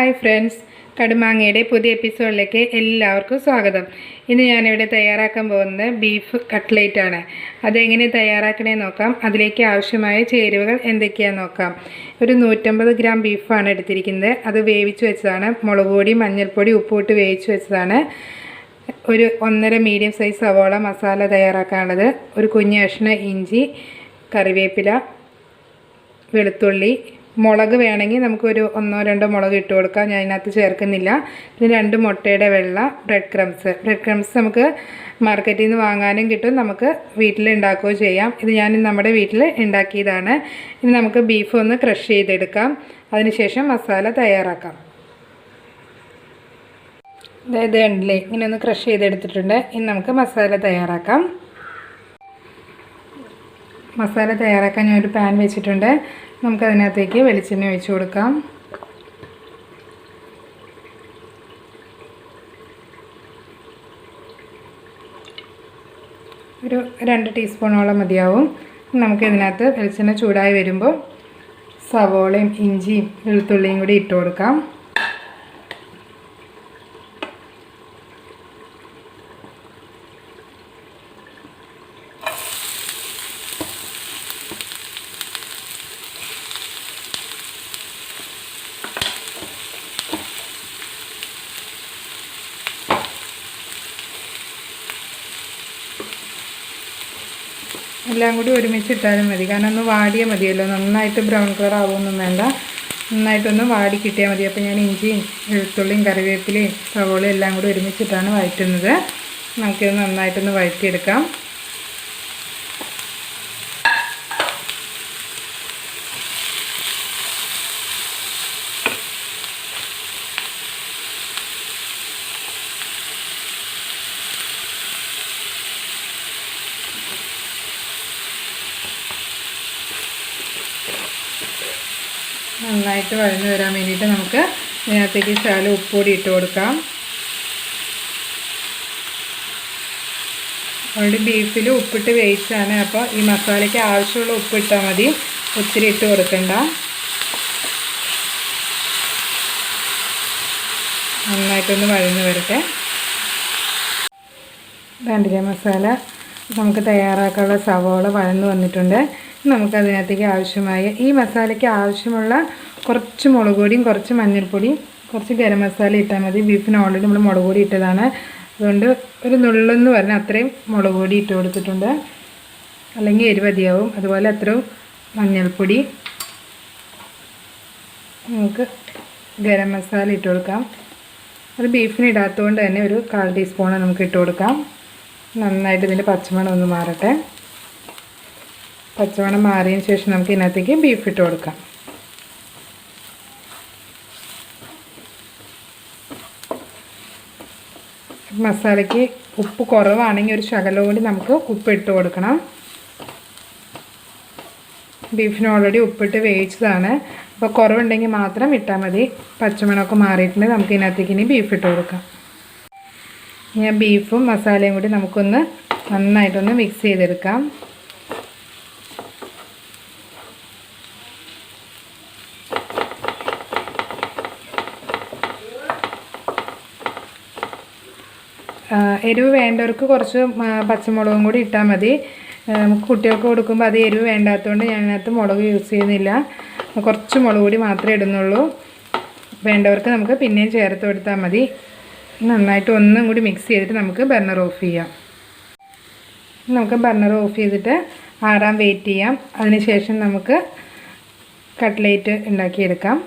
Hi friends, കടുമാങ്ങയുടെ പുതിയ എപ്പിസോഡിലേക്ക് എല്ലാവർക്കും സ്വാഗതം. ഇന്ന് ഞാനിവിടെ തയ്യാറാക്കാൻ പോകുന്നത് ബീഫ് കട്ട്ലേറ്റ് ആണ്. അതെങ്ങനെ തയ്യാറാക്കണേ നോക്കാം. അതിലേക്ക് ആവശ്യമായ ചേരുവകൾ എന്തൊക്കെയാണെന്ന് നോക്കാം. ഒരു 150 ഗ്രാം ബീഫാണ് എടുത്തിരിക്കുന്നത്. അത് വേവിച്ച് വെച്ചതാണ്. മുളക് പൊടി, മഞ്ഞൾപ്പൊടി, ഉപ്പിട്ട് വേവിച്ച് വെച്ചതാണ്. ഒരു 1.5 മീഡിയം സൈസ് സവാള മസാല തയ്യാറാക്കാനുള്ളത്. ഒരു കുഞ്ഞ് കഷ്ണം ഇഞ്ചി, കറിവേപ്പില, വെളുത്തുള്ളി, മുളക് വേണമെങ്കിൽ നമുക്കൊരു 1-2 മുളക് ഇട്ട് കൊടുക്കാം. ഞാൻ ഇതിനകത്ത് ചേർക്കുന്നില്ല. പിന്നെ 2 മുട്ടയുടെ വെള്ള, ബ്രെഡ് ക്രംസ് നമുക്ക് മാർക്കറ്റിൽ നിന്ന് വാങ്ങാനും കിട്ടും, നമുക്ക് വീട്ടിൽ ഉണ്ടാക്കുകയോ ചെയ്യാം. ഇത് ഞാൻ നമ്മുടെ വീട്ടിൽ ഉണ്ടാക്കിയതാണ്. ഇനി നമുക്ക് ബീഫ് ഒന്ന് ക്രഷ് ചെയ്തെടുക്കാം. അതിനുശേഷം മസാല തയ്യാറാക്കാം. അതായത് കണ്ടില്ലേ, ഇങ്ങനെ ഒന്ന് ക്രഷ് ചെയ്തെടുത്തിട്ടുണ്ട്. ഇനി നമുക്ക് മസാല തയ്യാറാക്കാം. മസാല തയ്യാറാക്കാൻ ഞാനൊരു പാൻ വെച്ചിട്ടുണ്ട്. നമുക്കതിനകത്തേക്ക് വെളിച്ചെണ്ണ ഒഴിച്ച് കൊടുക്കാം. ഒരു 2 ടീസ്പൂണോളം മതിയാവും. നമുക്കിതിനകത്ത് വെളിച്ചെണ്ണ ചൂടായി വരുമ്പോൾ സവോളയും ഇഞ്ചിയും വെളുത്തുള്ളിയും കൂടി ഇട്ട് കൊടുക്കാം. എല്ലാം കൂടി ഒരുമിച്ചിട്ടാലും മതി, കാരണം ഒന്ന് വാടിയാൽ മതിയല്ലോ. നന്നായിട്ട് ബ്രൗൺ കളർ ആവുമൊന്നും വേണ്ട, നന്നായിട്ടൊന്ന് വാടി കിട്ടിയാൽ മതി. അപ്പോൾ ഞാൻ ഇഞ്ചിയും വെളുത്തുള്ളിയും കറിവേപ്പിലയും സവോളയും എല്ലാം കൂടി ഒരുമിച്ചിട്ടാണ് വഴറ്റുന്നത്. നമുക്കിത് നന്നായിട്ടൊന്ന് വഴറ്റിയെടുക്കാം. നന്നായിട്ട് വഴന്ന് വരാൻ വേണ്ടിയിട്ട് നമുക്ക് ഇതിനകത്തേക്ക് ശകലം ഉപ്പുപൊടി ഇട്ട് കൊടുക്കാം. ഓൾറെഡി ബീഫിൽ ഉപ്പിട്ട് വേവിച്ചാണ്, അപ്പോൾ ഈ മസാലയ്ക്ക് ആവശ്യമുള്ള ഉപ്പ് ഇട്ടാൽ മതി, ഒത്തിരി ഇട്ട് കൊടുക്കണ്ട. നന്നായിട്ടൊന്ന് വഴന്ന് വരട്ടെ. കണ്ടില്ലേ, മസാല നമുക്ക് തയ്യാറാക്കാനുള്ള സവോള വഴന്ന് വന്നിട്ടുണ്ട്. നമുക്കതിനകത്തേക്ക് ആവശ്യമായ ഈ മസാലയ്ക്ക് ആവശ്യമുള്ള കുറച്ച് മുളക് പൊടിയും കുറച്ച് മഞ്ഞൾപ്പൊടിയും കുറച്ച് ഗരം മസാല ഇട്ടാൽ മതി. ബീഫിന് ഓൾറെഡി നമ്മൾ മുളക് പൊടി ഇട്ടതാണ്, അതുകൊണ്ട് ഒരു നുള്ളെന്ന് പറഞ്ഞാൽ അത്രയും മുളക് പൊടി ഇട്ട് കൊടുത്തിട്ടുണ്ട്, അല്ലെങ്കിൽ എരിവ് മതിയാവും. അതുപോലെ അത്രയും മഞ്ഞൾപ്പൊടി, നമുക്ക് ഗരം മസാല ഇട്ട് കൊടുക്കാം. അത് ബീഫിന് ഇടാത്തതുകൊണ്ട് തന്നെ ഒരു 1/4 ടീസ്പൂൺ നമുക്ക് ഇട്ട് കൊടുക്കാം. നന്നായിട്ട് ഇതിൻ്റെ പച്ചമണം ഒന്ന് മാറട്ടെ. പച്ചമണം മാറിയതിന് ശേഷം നമുക്ക് ഇതിനകത്തേക്ക് ബീഫ് ഇട്ട് കൊടുക്കാം. മസാലയ്ക്ക് ഉപ്പ് കുറവാണെങ്കിൽ ഒരു ശകലം കൂടി നമുക്ക് ഉപ്പ് ഇട്ട് കൊടുക്കണം. ബീഫിന് ഓൾറെഡി ഉപ്പിട്ട് വേവിച്ചതാണ്, അപ്പോൾ കുറവുണ്ടെങ്കിൽ മാത്രം ഇട്ടാൽ മതി. പച്ചമണമൊക്കെ മാറിയിട്ടുണ്ടെങ്കിൽ നമുക്ക് ഇതിനകത്തേക്ക് ഇനി ബീഫ് ഇട്ട് കൊടുക്കാം. ഞാൻ ബീഫും മസാലയും കൂടി നമുക്കൊന്ന് നന്നായിട്ടൊന്ന് മിക്സ് ചെയ്തെടുക്കാം. എരിവ് വേണ്ടവർക്ക് കുറച്ച് പച്ചമുളകും കൂടി ഇട്ടാൽ മതി. നമുക്ക് കുട്ടികൾക്ക് കൊടുക്കുമ്പോൾ അത് എരിവ് വേണ്ടാത്തതുകൊണ്ട് ഞാൻ അതിനകത്ത് മുളക് യൂസ് ചെയ്യുന്നില്ല. കുറച്ച് മുളക് പൊടി മാത്രമേ ഇടുന്നുള്ളൂ. വേണ്ടവർക്ക് നമുക്ക് പിന്നെയും ചേർത്ത് കൊടുത്താൽ മതി. നന്നായിട്ട് ഒന്നും കൂടി മിക്സ് ചെയ്തിട്ട് നമുക്ക് ബർണർ ഓഫ് ചെയ്യാം. നമുക്ക് ബർണർ ഓഫ് ചെയ്തിട്ട് ആറാൻ വെയിറ്റ് ചെയ്യാം. അതിനുശേഷം നമുക്ക് കട്ട്ലേറ്റ് ഉണ്ടാക്കിയെടുക്കാം.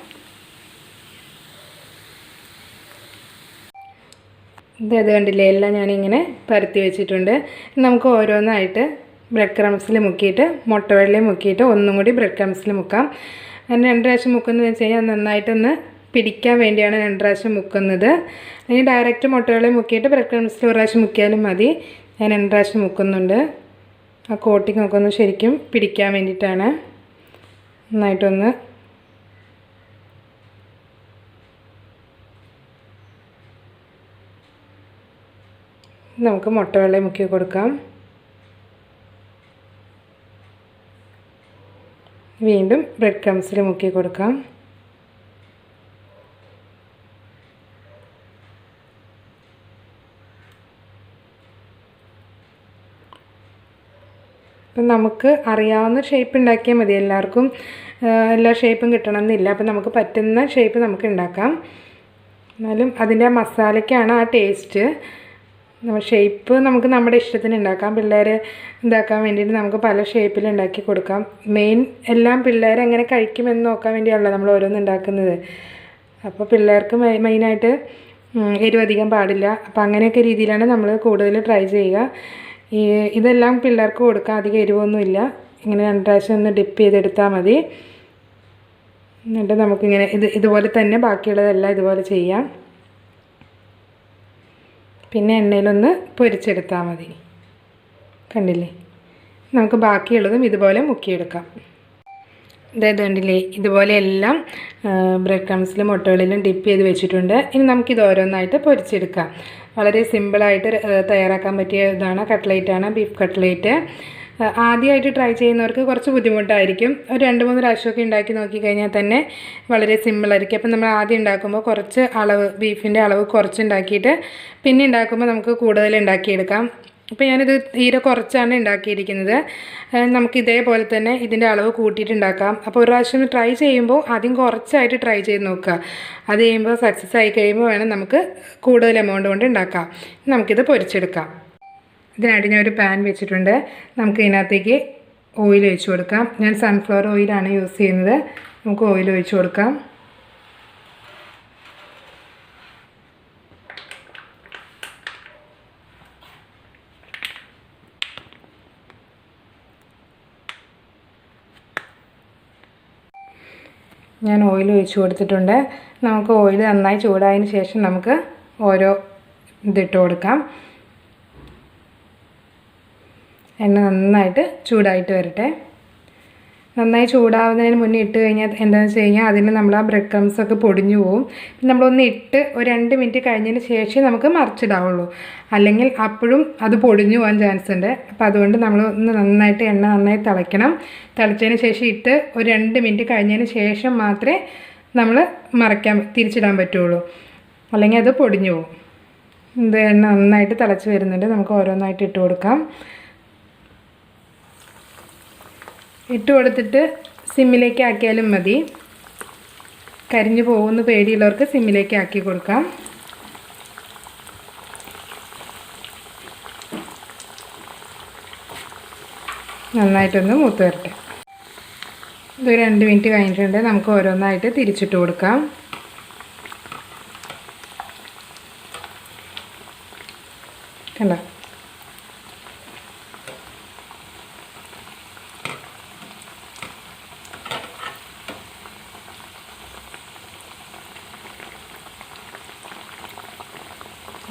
ഇത് കണ്ടില്ലേ, എല്ലാം ഞാനിങ്ങനെ പരത്തി വെച്ചിട്ടുണ്ട്. നമുക്ക് ഓരോന്നായിട്ട് ബ്രെഡ് ക്രംസിൽ മുക്കിയിട്ട് മുട്ടവെള്ളയിൽ മുക്കിയിട്ട് ഒന്നും കൂടി ബ്രെഡ് ക്രംസിൽ മുക്കാം. അതിന് 2 പ്രാവശ്യം മുക്കുന്നത് വെച്ച് കഴിഞ്ഞാൽ നന്നായിട്ടൊന്ന് പിടിക്കാൻ വേണ്ടിയാണ് 2 പ്രാവശ്യം മുക്കുന്നത്. അല്ലെങ്കിൽ ഡയറക്റ്റ് മുട്ടവെള്ളയിൽ മുക്കിയിട്ട് ബ്രെഡ് ക്രംസിൽ 1 പ്രാവശ്യം മുക്കിയാലും മതി. ഞാൻ 2 പ്രാവശ്യം മുക്കുന്നുണ്ട്. ആ കോട്ടിംഗ് ഒക്കെ ഒന്ന് ശരിക്കും പിടിക്കാൻ വേണ്ടിയിട്ടാണ്. നന്നായിട്ടൊന്ന് നമുക്ക് മുട്ടവെള്ളയിൽ മുക്കി കൊടുക്കാം. വീണ്ടും ബ്രെഡ് ക്രംസിൽ മുക്കി കൊടുക്കാം. അപ്പം നമുക്ക് അറിയാവുന്ന ഷേപ്പ് ഉണ്ടാക്കിയാൽ മതി. എല്ലാവർക്കും എല്ലാ ഷേപ്പും കിട്ടണമെന്നില്ല. അപ്പം നമുക്ക് പറ്റുന്ന ഷേപ്പ് നമുക്ക് ഉണ്ടാക്കാം. എന്നാലും അതിൻ്റെ മസാലയ്ക്കാണ് ആ ടേസ്റ്റ്. ഷേപ്പ് നമുക്ക് നമ്മുടെ ഇഷ്ടത്തിന് ഉണ്ടാക്കാം. പിള്ളേർ ഉണ്ടാക്കാൻ വേണ്ടിയിട്ട് നമുക്ക് പല ഷേപ്പിൽ ഉണ്ടാക്കി കൊടുക്കാം. മെയിൻ എല്ലാം പിള്ളേർ എങ്ങനെ കഴിക്കുമെന്ന് നോക്കാൻ വേണ്ടിയാണല്ലോ നമ്മൾ ഓരോന്ന് ഉണ്ടാക്കുന്നത്. അപ്പോൾ പിള്ളേർക്ക് മെയിനായിട്ട് എരിവധികം പാടില്ല. അപ്പോൾ അങ്ങനെയൊക്കെ രീതിയിലാണ് നമ്മൾ കൂടുതൽ ട്രൈ ചെയ്യുക. ഇതെല്ലാം പിള്ളേർക്ക് കൊടുക്കാം. അധികം എരിവൊന്നുമില്ല. ഇങ്ങനെ 2 പ്രാവശ്യം ഒന്ന് ഡിപ്പ് ചെയ്തെടുത്താൽ മതി. എന്നിട്ട് നമുക്കിങ്ങനെ ഇതുപോലെ തന്നെ ബാക്കിയുള്ളതെല്ലാം ഇതുപോലെ ചെയ്യാം. പിന്നെ എണ്ണയിലൊന്ന് പൊരിച്ചെടുത്താൽ മതി. കണ്ടില്ലേ? നമുക്ക് ബാക്കിയുള്ളതും ഇതുപോലെ മുക്കിയെടുക്കാം. അതായത് കണ്ടില്ലേ, ഇതുപോലെ എല്ലാം ബ്രെഡ് ക്രംസിലും മുട്ടകളിലും ഡിപ്പ് ചെയ്ത് വെച്ചിട്ടുണ്ട്. ഇനി നമുക്കിത് ഓരോന്നായിട്ട് പൊരിച്ചെടുക്കാം. വളരെ സിമ്പിളായിട്ട് തയ്യാറാക്കാൻ പറ്റിയ ഇതാണ്, കട്ട്ലേറ്റാണ്, ബീഫ് കട്ട്ലേറ്റ്. ആദ്യമായിട്ട് ട്രൈ ചെയ്യുന്നവർക്ക് കുറച്ച് ബുദ്ധിമുട്ടായിരിക്കും. ഒരു 2-3 പ്രാവശ്യമൊക്കെ ഉണ്ടാക്കി നോക്കിക്കഴിഞ്ഞാൽ തന്നെ വളരെ സിമ്പിളായിരിക്കും. അപ്പം നമ്മൾ ആദ്യം ഉണ്ടാക്കുമ്പോൾ കുറച്ച് ബീഫിൻ്റെ അളവ് കുറച്ച് ഉണ്ടാക്കിയിട്ട് പിന്നെ ഉണ്ടാക്കുമ്പോൾ നമുക്ക് കൂടുതൽ ഉണ്ടാക്കിയെടുക്കാം. അപ്പോൾ ഞാനിത് തീരെ കുറച്ചാണ് ഉണ്ടാക്കിയിരിക്കുന്നത്. നമുക്ക് ഇതേപോലെ തന്നെ ഇതിൻ്റെ അളവ് കൂട്ടിയിട്ടുണ്ടാക്കാം. അപ്പോൾ ഒരു പ്രാവശ്യം ട്രൈ ചെയ്യുമ്പോൾ ആദ്യം കുറച്ചായിട്ട് ട്രൈ ചെയ്ത് നോക്കുക. അത് ചെയ്യുമ്പോൾ സക്സസ് ആയി കഴിയുമ്പോൾ വേണം നമുക്ക് കൂടുതൽ എമൗണ്ട് കൊണ്ട് ഉണ്ടാക്കാം. നമുക്കിത് പൊരിച്ചെടുക്കാം. ഇതിനായിട്ട് ഞാനൊരു പാൻ വെച്ചിട്ടുണ്ട്. നമുക്ക് ഇതിനകത്തേക്ക് ഓയിൽ ഒഴിച്ച് കൊടുക്കാം. ഞാൻ സൺഫ്ലവർ ഓയിലാണ് യൂസ് ചെയ്യുന്നത്. നമുക്ക് ഓയിൽ ഒഴിച്ച് കൊടുക്കാം. ഞാൻ ഓയിൽ ഒഴിച്ച് കൊടുത്തിട്ടുണ്ട്. നമുക്ക് ഓയിൽ നന്നായി ചൂടായതിന് ശേഷം നമുക്ക് ഓരോ ഇതിട്ട് കൊടുക്കാം. എണ്ണ നന്നായിട്ട് ചൂടായിട്ട് വരട്ടെ. നന്നായി ചൂടാവുന്നതിന് മുന്നേ ഇട്ട് കഴിഞ്ഞാൽ എന്താണെന്ന് വെച്ച് കഴിഞ്ഞാൽ അതിന് നമ്മൾ ആ ബ്രെഡ് ക്രംസൊക്കെ പൊടിഞ്ഞു പോവും. നമ്മളൊന്ന് ഇട്ട് ഒരു 2 മിനിറ്റ് കഴിഞ്ഞതിന് ശേഷം നമുക്ക് മറിച്ചിടാവുള്ളൂ. അല്ലെങ്കിൽ അപ്പോഴും അത് പൊടിഞ്ഞു പോകാൻ ചാൻസ് ഉണ്ട്. അപ്പോൾ അതുകൊണ്ട് നമ്മൾ ഒന്ന് നന്നായിട്ട് എണ്ണ നന്നായി തിളയ്ക്കണം. തിളച്ചതിന് ശേഷം ഇട്ട് ഒരു 2 മിനിറ്റ് കഴിഞ്ഞതിന് ശേഷം മാത്രമേ നമ്മൾ തിരിച്ചിടാൻ പറ്റുള്ളൂ. അല്ലെങ്കിൽ അത് പൊടിഞ്ഞു പോകും. ഇത് എണ്ണ നന്നായിട്ട് തിളച്ച് വരുന്നുണ്ട്. നമുക്ക് ഓരോന്നായിട്ട് ഇട്ട് കൊടുക്കാം. ഇട്ട് കൊടുത്തിട്ട് സിമ്മിലേക്ക് ആക്കിയാലും മതി. കരിഞ്ഞു പോകുന്ന പേടിയുള്ളവർക്ക് സിമ്മിലേക്ക് ആക്കി കൊടുക്കാം. നന്നായിട്ടൊന്ന് മൂത്ത് വരട്ടെ. ഇതൊരു 2 മിനിറ്റ് കഴിഞ്ഞിട്ടുണ്ട്. നമുക്ക് ഓരോന്നായിട്ട് തിരിച്ചിട്ട് കൊടുക്കാം. കണ്ടോ?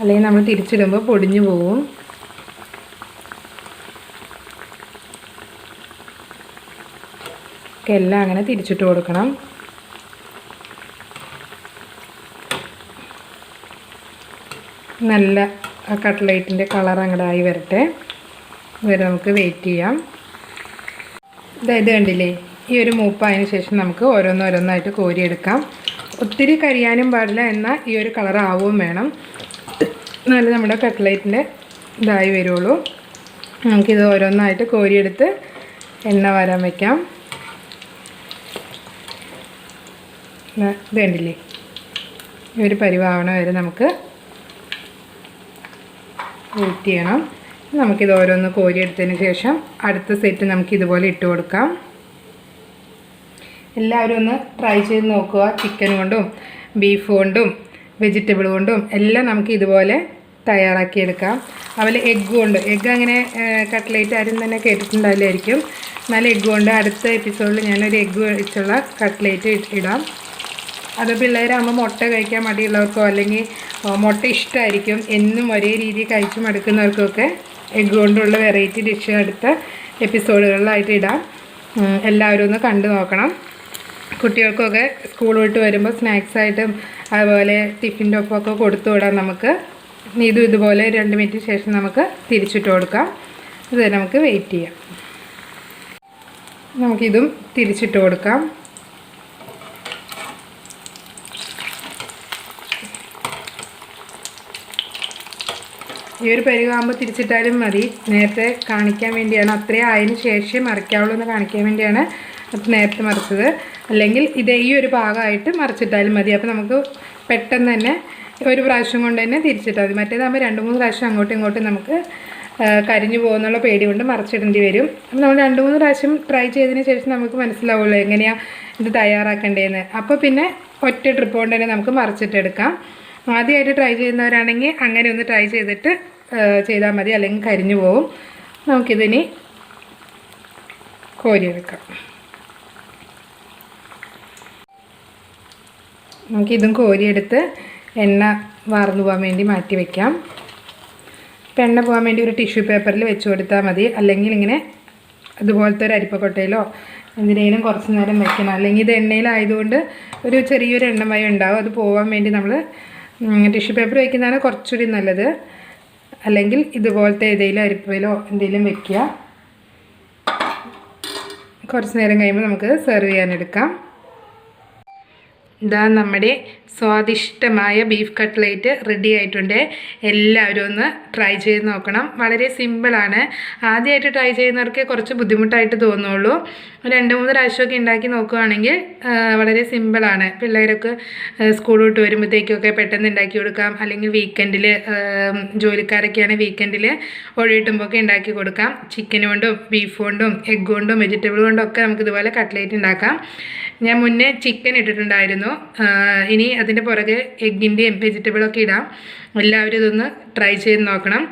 അല്ലെങ്കിൽ നമ്മൾ തിരിച്ചിടുമ്പോൾ പൊടിഞ്ഞു പോവും. എല്ലാം അങ്ങനെ തിരിച്ചിട്ട് കൊടുക്കണം. നല്ല കട്ട്ലേറ്റിൻ്റെ കളർ അങ്ങോട്ടായി വരട്ടെ. ഇവരെ നമുക്ക് വെയിറ്റ് ചെയ്യാം. ഇത് കണ്ടില്ലേ, ഈ ഒരു മൂപ്പായതിന് ശേഷം നമുക്ക് ഓരോന്നോരോന്നായിട്ട് കോരിയെടുക്കാം. ഒത്തിരി കരിയാനും പാടില്ല, എന്നാൽ ഈ ഒരു കളർ ആവുകയും വേണം. എന്നാലും നമ്മുടെ കട്ട്ലേറ്റിൻ്റെ ഇതായി വരുള്ളൂ. നമുക്കിത് ഓരോന്നായിട്ട് കോരിയെടുത്ത് എണ്ണ വരാൻ വയ്ക്കാം. ഇത് കണ്ടില്ലേ, ഈ ഒരു പരിവാവണ വരെ നമുക്ക് വെയിറ്റ് ചെയ്യണം. നമുക്കിത് ഓരോന്ന് കോരിയെടുത്തതിന് ശേഷം അടുത്ത സെറ്റ് നമുക്കിതുപോലെ ഇട്ട് കൊടുക്കാം. എല്ലാവരും ഒന്ന് ട്രൈ ചെയ്ത് നോക്കുക. ചിക്കൻ കൊണ്ടും ബീഫ് കൊണ്ടും വെജിറ്റബിൾ കൊണ്ടും എല്ലാം നമുക്ക് ഇതുപോലെ തയ്യാറാക്കിയെടുക്കാം. അതുപോലെ എഗ്ഗ് അങ്ങനെ കട്ട്ലേറ്റ് ആരും തന്നെ കേട്ടിട്ടുണ്ടാവില്ലായിരിക്കും. എന്നാലും എഗ്ഗ് കൊണ്ട് അടുത്ത എപ്പിസോഡിൽ ഞാനൊരു എഗ്ഗ് വെച്ചുള്ള കട്ട്ലേറ്റ് ഇടാം. അത് പിള്ളേരാകുമ്പോൾ മുട്ട കഴിക്കാൻ മടിയുള്ളവർക്കോ അല്ലെങ്കിൽ മുട്ട ഇഷ്ടമായിരിക്കും എന്നും ഒരേ രീതിയിൽ കഴിച്ച് മടുക്കുന്നവർക്കൊക്കെ എഗ്ഗ് കൊണ്ടുള്ള വെറൈറ്റി ഡിഷ് അടുത്ത എപ്പിസോഡുകളിലായിട്ട് ഇടാം. എല്ലാവരും ഒന്ന് കണ്ടു നോക്കണം. കുട്ടികൾക്കൊക്കെ സ്കൂൾ വിട്ട് വരുമ്പോൾ സ്നാക്സായിട്ടും അതുപോലെ ടിഫിൻ്റെ ഒപ്പമൊക്കെ കൊടുത്തു വിടാം. നമുക്ക് ഇതുപോലെ 2 മിനിറ്റ് ശേഷം നമുക്ക് തിരിച്ചിട്ട് കൊടുക്കാം. ഇത് നമുക്ക് വെയിറ്റ് ചെയ്യാം. നമുക്കിതും തിരിച്ചിട്ട് കൊടുക്കാം. ഈ ഒരു പരിവാകുമ്പോൾ തിരിച്ചിട്ടാലും മതി. നേരത്തെ കാണിക്കാൻ വേണ്ടിയാണ്, അത്രയും ആയതിനു ശേഷം മറിക്കാവുള്ളൂ എന്ന് കാണിക്കാൻ വേണ്ടിയാണ് അത് നേരത്തെ മറിച്ചത്. അല്ലെങ്കിൽ ഇത് ഈ ഒരു ഭാഗമായിട്ട് മറിച്ചിട്ടാലും മതി. അപ്പോൾ നമുക്ക് പെട്ടെന്ന് തന്നെ ഒരു പ്രാവശ്യം കൊണ്ട് തന്നെ തിരിച്ചിട്ടാൽ മതി. മറ്റേതാകുമ്പോൾ 2-3 പ്രാവശ്യം അങ്ങോട്ടും ഇങ്ങോട്ടും നമുക്ക് കരിഞ്ഞു പോകുന്നുള്ള പേടി കൊണ്ട് മറിച്ചിടേണ്ടി വരും. അപ്പോൾ നമ്മൾ 2-3 പ്രാവശ്യം ട്രൈ ചെയ്തതിന് ശേഷം നമുക്ക് മനസ്സിലാവുള്ളൂ എങ്ങനെയാണ് ഇത് തയ്യാറാക്കേണ്ടതെന്ന്. അപ്പോൾ പിന്നെ ഒറ്റ ട്രിപ്പ് കൊണ്ട് തന്നെ നമുക്ക് മറിച്ചിട്ടെടുക്കാം. ആദ്യമായിട്ട് ട്രൈ ചെയ്യുന്നവരാണെങ്കിൽ അങ്ങനെ ഒന്ന് ട്രൈ ചെയ്തിട്ട് ചെയ്താൽ മതി, അല്ലെങ്കിൽ കരിഞ്ഞു പോകും. നമുക്കിതിനി കോരിയെടുക്കാം. നമുക്കിതും കോരിയെടുത്ത് എണ്ണ വാർന്നു പോകാൻ വേണ്ടി മാറ്റി വയ്ക്കാം. ഇപ്പം എണ്ണ പോകാൻ വേണ്ടി ഒരു ടിഷ്യൂ പേപ്പറിൽ വെച്ച് കൊടുത്താൽ മതി. അല്ലെങ്കിൽ ഇങ്ങനെ അതുപോലത്തെ ഒരു അരിപ്പക്കൊട്ടയിലോ എന്തിനേലും കുറച്ച് നേരം വെക്കണം. അല്ലെങ്കിൽ ഇത് എണ്ണയിലായതുകൊണ്ട് ഒരു ചെറിയൊരു എണ്ണമയം ഉണ്ടാവും. അത് പോകാൻ വേണ്ടി നമ്മൾ ടിഷ്യൂ പേപ്പർ വയ്ക്കുന്നതാണ് കുറച്ചുകൂടി നല്ലത്. അല്ലെങ്കിൽ ഇതുപോലത്തെ ഏതെങ്കിലും അരിപ്പയിലോ എന്തെങ്കിലും വെക്കുക. കുറച്ച് നേരം കഴിയുമ്പോൾ നമുക്ക് സെർവ് ചെയ്യാനെടുക്കാം. ഇതാ നമ്മുടെ സ്വാദിഷ്ടമായ ബീഫ് കട്ട്ലേറ്റ് റെഡി ആയിട്ടുണ്ട്. എല്ലാവരും ഒന്ന് ട്രൈ ചെയ്ത് നോക്കണം. വളരെ സിമ്പിളാണ്. ആദ്യമായിട്ട് ട്രൈ ചെയ്യുന്നവർക്ക് കുറച്ച് ബുദ്ധിമുട്ടായിട്ട് തോന്നുള്ളൂ. 2-3 പ്രാവശ്യമൊക്കെ ഉണ്ടാക്കി നോക്കുകയാണെങ്കിൽ വളരെ സിമ്പിളാണ്. പിള്ളേരൊക്കെ സ്കൂൾ വിട്ട് വരുമ്പോഴത്തേക്കൊക്കെ പെട്ടെന്ന് ഉണ്ടാക്കി കൊടുക്കാം. അല്ലെങ്കിൽ വീക്കെൻഡിൽ ജോലിക്കാരൊക്കെയാണ് വീക്കെൻഡിൽ ഒഴിയിട്ടുമ്പോഴൊക്കെ ഉണ്ടാക്കി കൊടുക്കാം. ചിക്കൻ കൊണ്ടും ബീഫ് കൊണ്ടും എഗ്ഗ് കൊണ്ടും വെജിറ്റബിൾ കൊണ്ടും ഒക്കെ നമുക്ക് ഇതുപോലെ കട്ട്ലേറ്റ് ഉണ്ടാക്കാം. ഞാൻ മുന്നേ ചിക്കൻ ഇട്ടിട്ടുണ്ടായിരുന്നു. ഇനി അതിൻ്റെ പുറകെ എഗ്ഗിൻ്റെയും വെജിറ്റബിളൊക്കെ ഇടാം. എല്ലാവരും ഇതൊന്ന് ട്രൈ ചെയ്ത് നോക്കണം.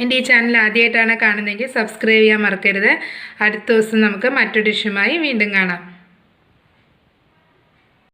എൻ്റെ ഈ ചാനൽ ആദ്യമായിട്ടാണ് കാണുന്നതെങ്കിൽ സബ്സ്ക്രൈബ് ചെയ്യാൻ മറക്കരുത്. അടുത്ത ദിവസം നമുക്ക് മറ്റൊരു ഡിഷുമായി വീണ്ടും കാണാം.